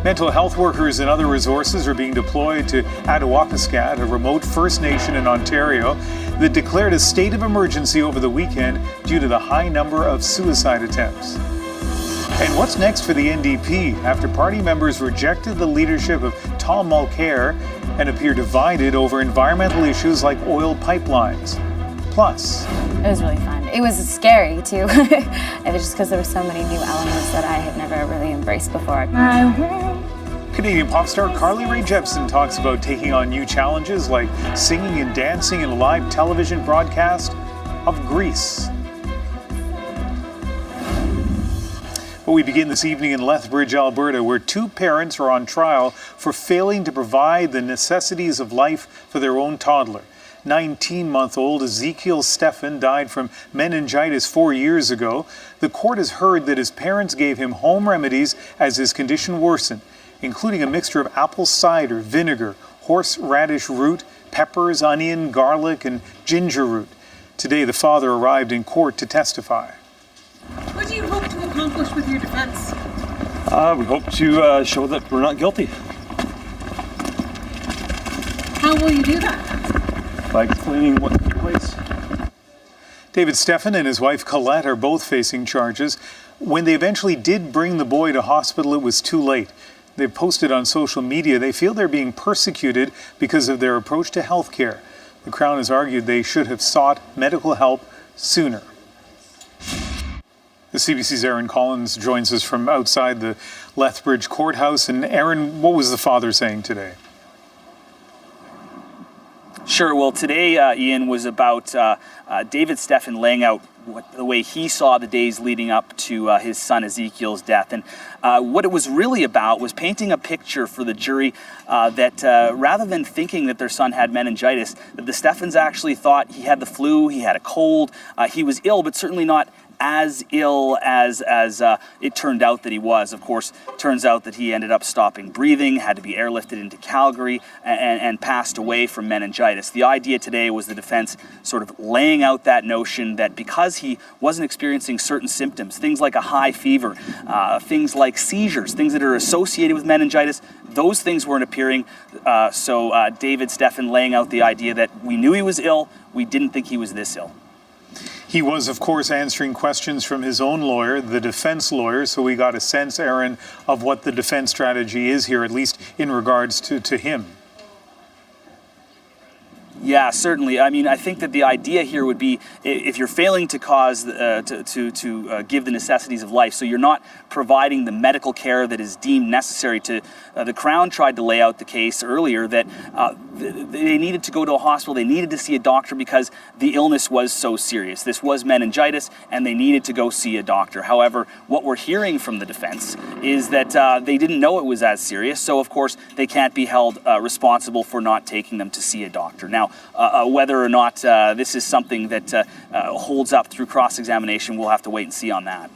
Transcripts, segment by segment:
Mental health workers and other resources are being deployed to Attawapiskat, a remote First Nation in Ontario that declared a state of emergency over the weekend due to the high number of suicide attempts. And what's next for the NDP after party members rejected the leadership of Tom Mulcair and appear divided over environmental issues like oil pipelines? Plus, it was really fun. It was scary too. It was just because there were so many new elements that I had never really embraced before. Canadian pop star Carly Rae Jepsen talks about taking on new challenges like singing and dancing in a live television broadcast of Greece. But we begin this evening in Lethbridge, Alberta, where two parents are on trial for failing to provide the necessities of life for their own toddler. 19-month-old Ezekiel Stephan died from meningitis 4 years ago. The court has heard that his parents gave him home remedies as his condition worsened, including a mixture of apple cider, vinegar, horseradish root, peppers, onion, garlic, and ginger root. Today, the father arrived in court to testify. What do you hope to accomplish with your defense? We hope to show that we're not guilty. How will you do that? By explaining what took place. David Stephan and his wife Colette are both facing charges. When they eventually did bring the boy to hospital, it was too late. They've posted on social media they feel they're being persecuted because of their approach to health care. The Crown has argued they should have sought medical help sooner. The CBC's Aaron Collins joins us from outside the Lethbridge courthouse. And Aaron, what was the father saying today? Sure. Well, today, Ian, was about David Stephan laying out the way he saw the days leading up to his son Ezekiel's death. And what it was really about was painting a picture for the jury that rather than thinking that their son had meningitis, that the Stephans actually thought he had the flu, he had a cold, he was ill, but certainly not as ill as it turned out that he was. Of course, turns out that he ended up stopping breathing, had to be airlifted into Calgary, and passed away from meningitis. The idea today was the defense sort of laying out that notion that because he wasn't experiencing certain symptoms, things like a high fever, things like seizures, things that are associated with meningitis, those things weren't appearing. So David Stephan laying out the idea that we knew he was ill, we didn't think he was this ill. He was, of course, answering questions from his own lawyer, the defense lawyer, so we got a sense, Aaron, of what the defense strategy is here, at least in regards to him. Yeah, certainly. I mean, I think that the idea here would be if you're failing to cause to give the necessities of life, so you're not providing the medical care that is deemed necessary to. The Crown tried to lay out the case earlier that they needed to go to a hospital, they needed to see a doctor because the illness was so serious. This was meningitis, and they needed to go see a doctor. However, what we're hearing from the defense is that they didn't know it was as serious, so of course they can't be held responsible for not taking them to see a doctor. Now, whether or not this is something that holds up through cross-examination, we'll have to wait and see on that.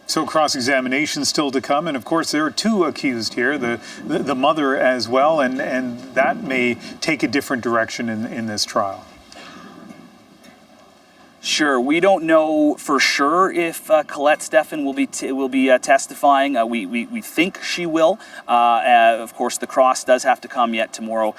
So cross-examination still to come, and of course there are two accused here, the mother as well, and that may take a different direction in this trial. Sure. We don't know for sure if Colette Stephan will be testifying. We think she will. Of course, the cross does have to come yet tomorrow.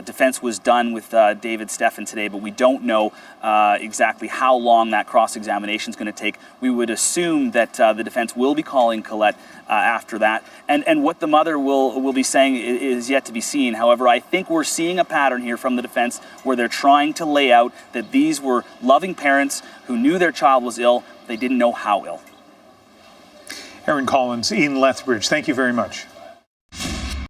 Defense was done with David Stephan today, but we don't know exactly how long that cross-examination is going to take. We would assume that the defense will be calling Colette after that. And what the mother will be saying is yet to be seen. However, I think we're seeing a pattern here from the defense where they're trying to lay out that these were loving parents who knew their child was ill. They didn't know how ill. Aaron Collins in Lethbridge, thank you very much.